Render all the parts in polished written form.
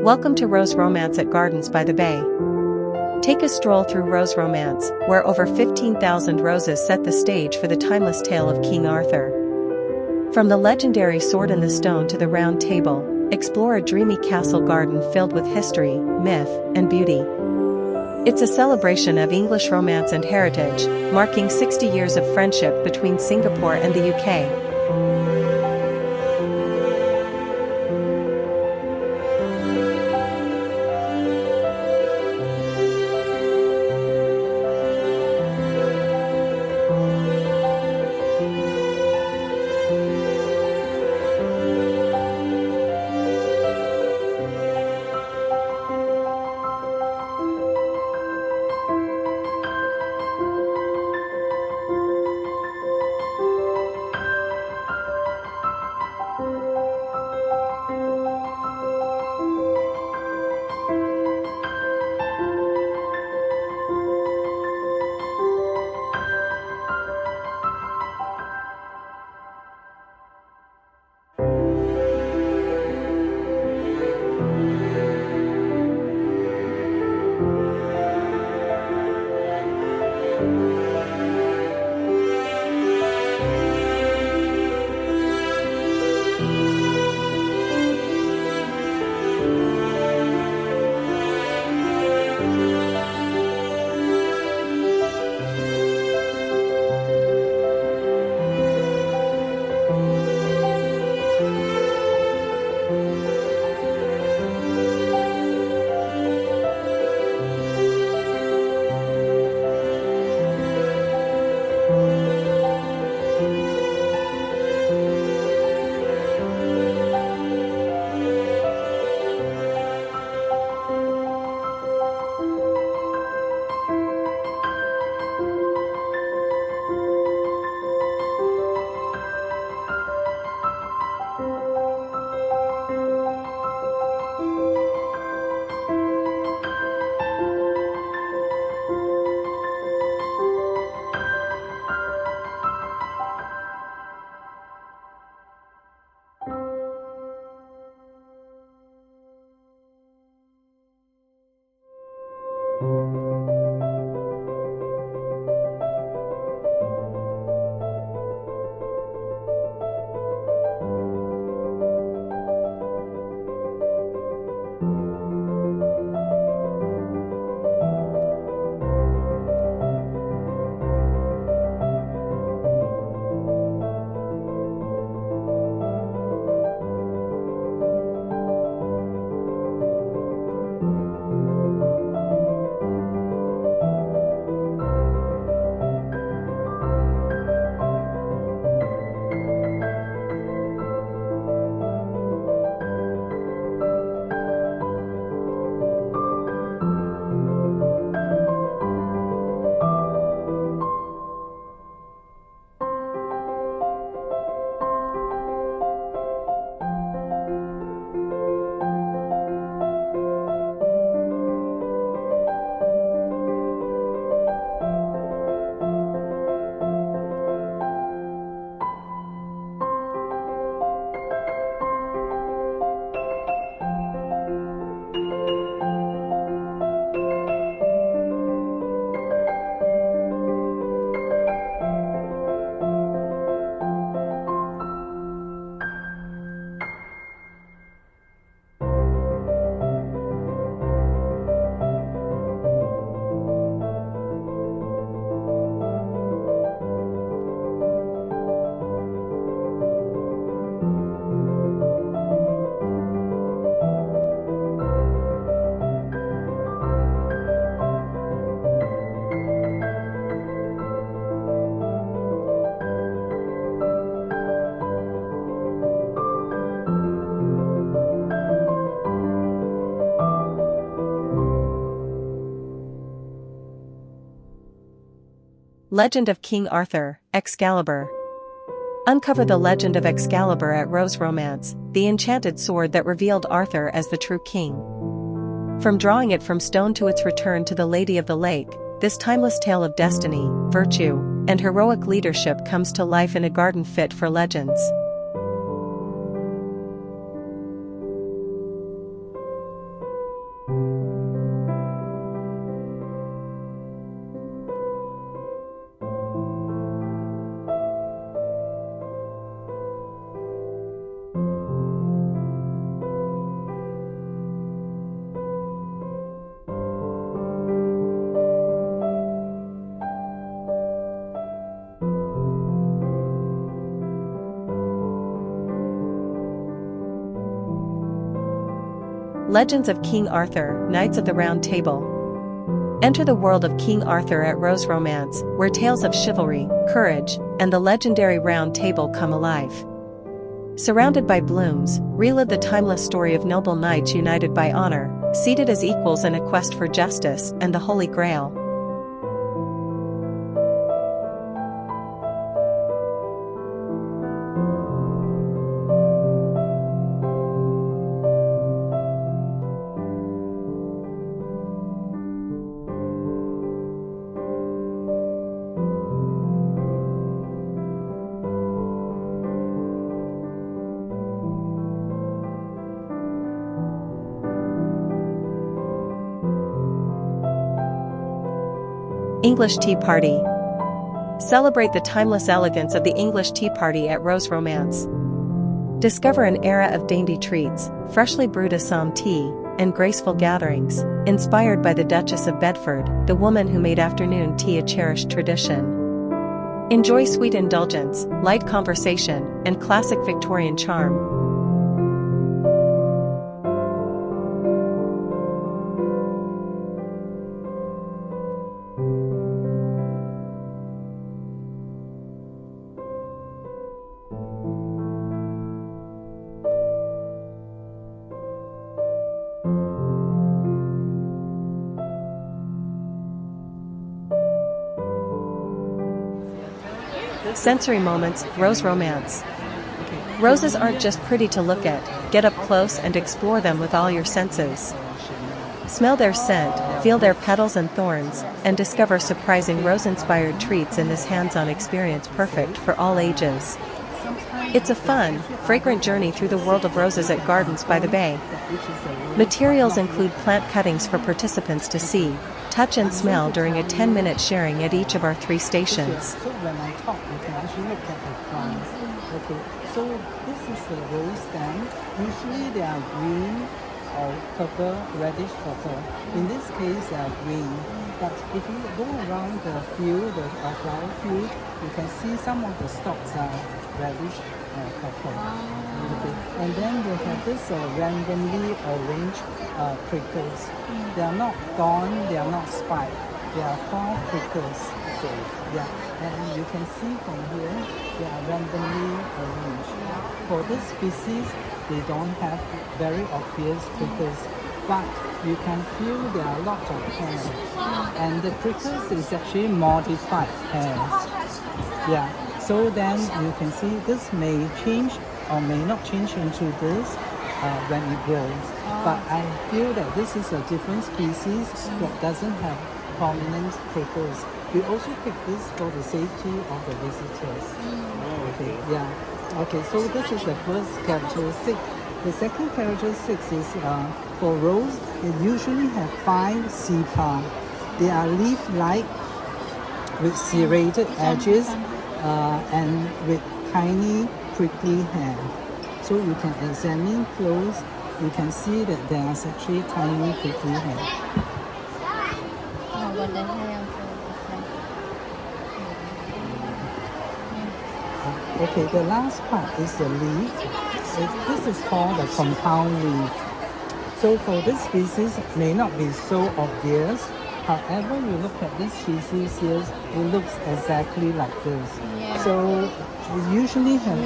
Welcome to Rose Romance at Gardens by the Bay. Take a stroll through Rose Romance, where over 15,000 roses set the stage for the timeless tale of King Arthur. From the legendary Sword in the Stone to the Round Table, explore a dreamy castle garden filled with history, myth, and beauty. It's a celebration of English romance and heritage, marking 60 years of friendship between Singapore and the UK. Legend of King Arthur, Excalibur. Uncover the legend of Excalibur at Rose Romance, the enchanted sword that revealed Arthur as the true king. From drawing it from stone to its return to the Lady of the Lake, this timeless tale of destiny, virtue, and heroic leadership comes to life in a garden fit for legends. Legends of King Arthur, Knights of the Round Table. Enter the world of King Arthur at Rose Romance, where tales of chivalry, courage, and the legendary Round Table come alive. Surrounded by blooms, relive the timeless story of noble knights united by honor, seated as equals in a quest for justice and the Holy Grail. English Tea Party. Celebrate the timeless elegance of the English tea party at Rose Romance. Discover an era of dainty treats, freshly brewed Assam tea, and graceful gatherings, inspired by the Duchess of Bedford, the woman who made afternoon tea a cherished tradition. Enjoy sweet indulgence, light conversation, and classic Victorian charm. Sensory moments, Rose Romance. Roses aren't just pretty to look at, get up close and explore them with all your senses. Smell their scent, feel their petals and thorns, and discover surprising rose-inspired treats in this hands-on experience perfect for all ages. It's a fun, fragrant journey through the world of roses at Gardens by the Bay. Materials include plant cuttings for participants to see, touch and smell during a 10-minute sharing at each of our 3 stations. So when I talk, you can actually look at the plants. Okay, so this is the rose stand. Usually they are green or purple, reddish purple. In this case, they are green. But if you go around the field, the flower field, you can see some of the stalks are reddish purple. Okay. And then they have this randomly arranged prickles. They are not thorn, they are not spike. They are called prickles. So, yeah. And you can see from here, they are randomly arranged. For this species, they don't have very obvious prickles, but you can feel there are lots of hairs. And the prickles is actually modified hairs. Yeah. So then you can see this may change or may not change into this when it grows. But I feel that this is a different species that doesn't have prominent prickles. We also pick this for the safety of the visitors. Okay, yeah. Okay, so this is the first characteristic. The second characteristic is for rose, they usually have 5 sepals. They are leaf-like with serrated edges and with tiny prickly hair. So you can examine close, you can see that there is actually tiny prickly hair. But the hair Okay, the last part is the leaf. This is called the compound leaf. So for this species, it may not be so obvious. However, you look at this species here, it looks exactly like this. Yeah. So we usually have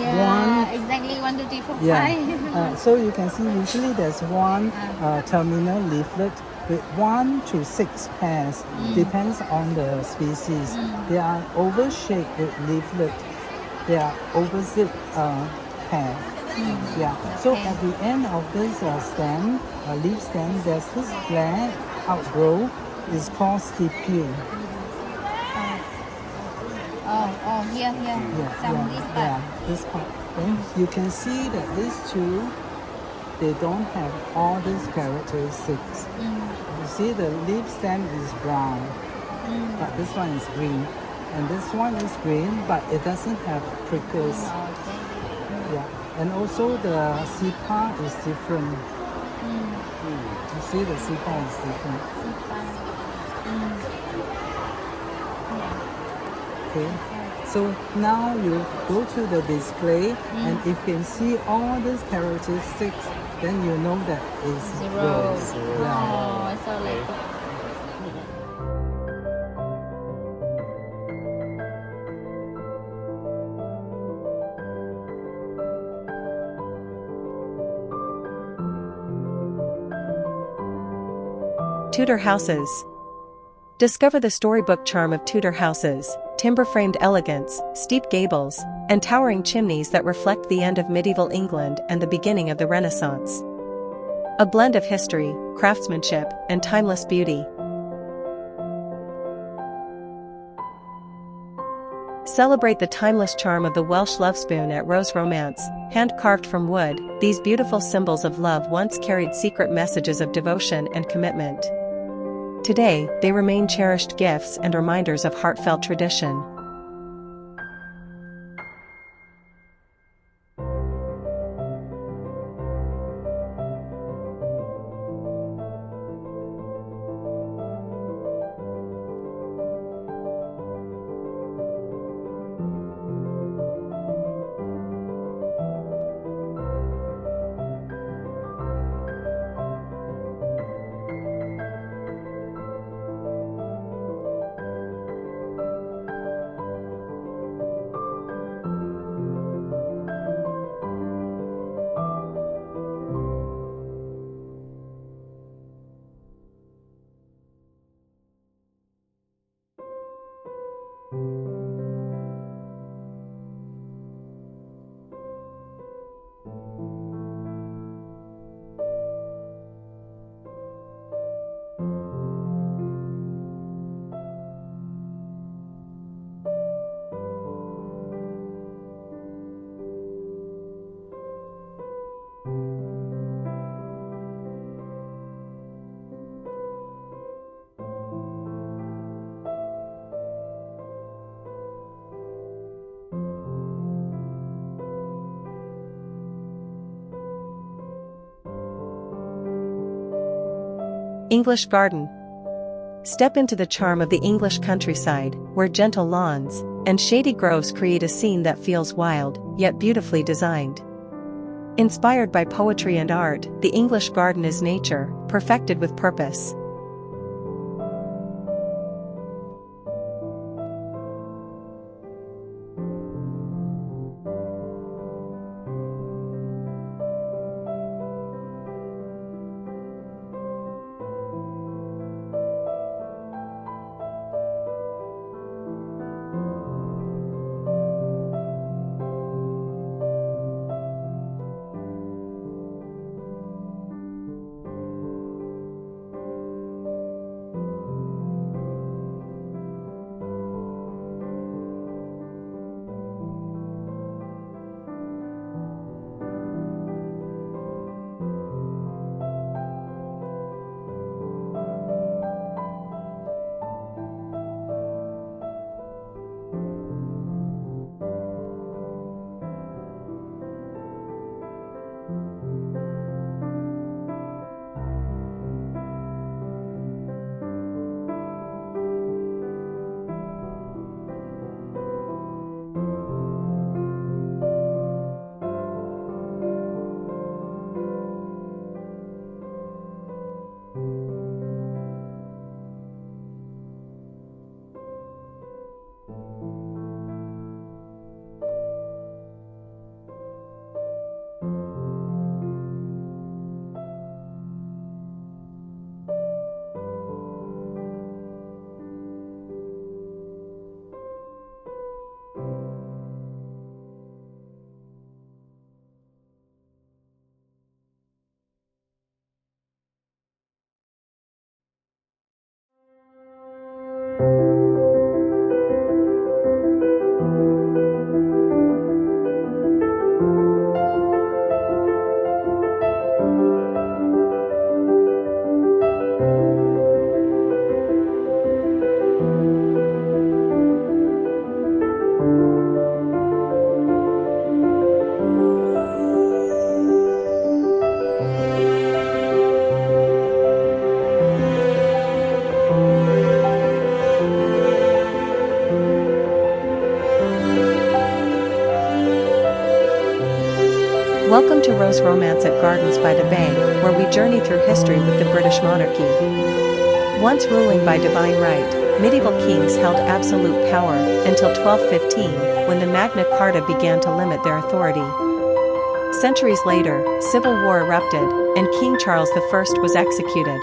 exactly 1, 2, 3, 4, 5. So you can see usually there's one terminal leaflet with 1 to 6 pairs, depends on the species. They are oval shaped with leaflet. They are opposite pair. Yeah. So at the end of this stem, leaf stem, there's this flare outgrow. It's called stipule. Here. This part. Then you can see that these two, they don't have all these characteristics. You see the leaf stem is brown, but this one is green. And this one is green, but it doesn't have prickles. Yeah. And also the sepal is different. You see the sepal is different. Okay. So now you go to the display, and if you can see all these characteristics, then you know that it's The rose. rose. Yeah. Oh, so like. Tudor Houses. Discover the storybook charm of Tudor houses, timber-framed elegance, steep gables, and towering chimneys that reflect the end of medieval England and the beginning of the Renaissance. A blend of history, craftsmanship, and timeless beauty. Celebrate the timeless charm of the Welsh Lovespoon at Rose Romance, hand-carved from wood. These beautiful symbols of love once carried secret messages of devotion and commitment. Today, they remain cherished gifts and reminders of heartfelt tradition. English Garden. Step into the charm of the English countryside, where gentle lawns and shady groves create a scene that feels wild, yet beautifully designed. Inspired by poetry and art, the English garden is nature, perfected with purpose. Welcome to Rose Romance at Gardens by the Bay, where we journey through history with the British monarchy. Once ruling by divine right, medieval kings held absolute power until 1215, when the Magna Carta began to limit their authority. Centuries later, civil war erupted, and King Charles I was executed.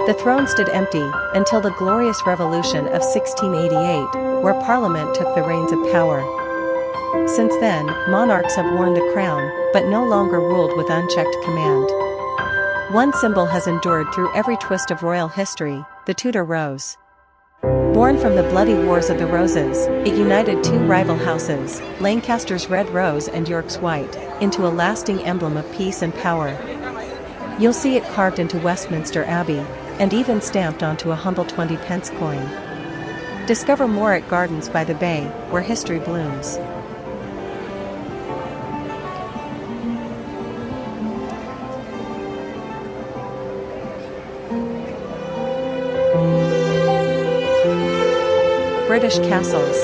The throne stood empty until the Glorious Revolution of 1688, where Parliament took the reins of power. Since then, monarchs have worn the crown, but no longer ruled with unchecked command. One symbol has endured through every twist of royal history: the Tudor Rose. Born from the bloody Wars of the Roses, it united two rival houses, Lancaster's Red Rose and York's White, into a lasting emblem of peace and power. You'll see it carved into Westminster Abbey, and even stamped onto a humble 20-pence coin. Discover more at Gardens by the Bay, where history blooms. British castles.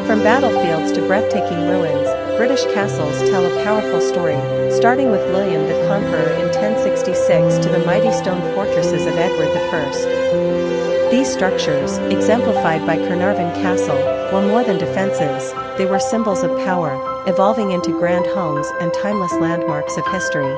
From battlefields to breathtaking ruins, British castles tell a powerful story, starting with William the Conqueror in 1066 to the mighty stone fortresses of Edward I. These structures, exemplified by Caernarfon Castle, were more than defenses, they were symbols of power, evolving into grand homes and timeless landmarks of history.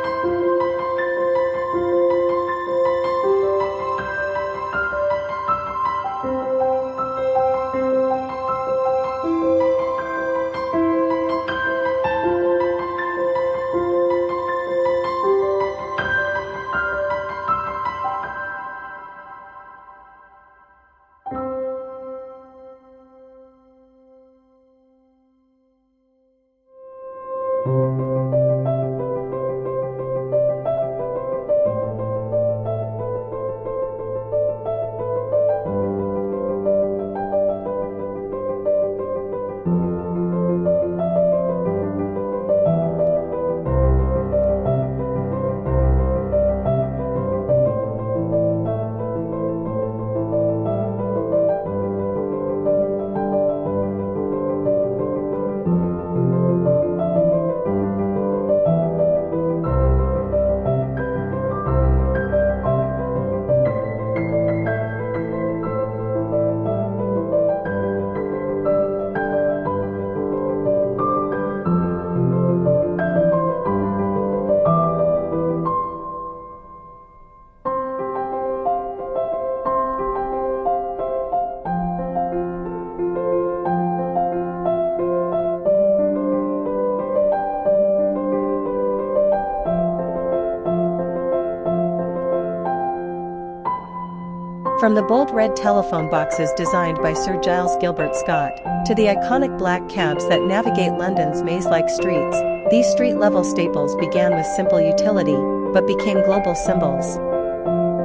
From the bold red telephone boxes designed by Sir Giles Gilbert Scott, to the iconic black cabs that navigate London's maze-like streets, these street-level staples began with simple utility, but became global symbols.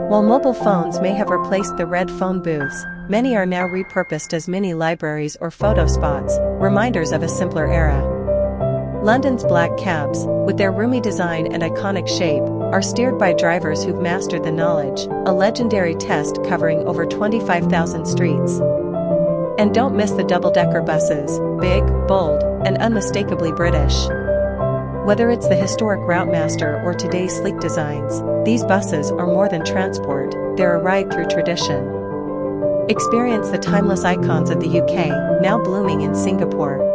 While mobile phones may have replaced the red phone booths, many are now repurposed as mini libraries or photo spots, reminders of a simpler era. London's black cabs, with their roomy design and iconic shape, are steered by drivers who've mastered the knowledge, a legendary test covering over 25,000 streets. And don't miss the double-decker buses, big, bold, and unmistakably British. Whether it's the historic Routemaster or today's sleek designs, these buses are more than transport, they're a ride through tradition. Experience the timeless icons of the UK, now blooming in Singapore.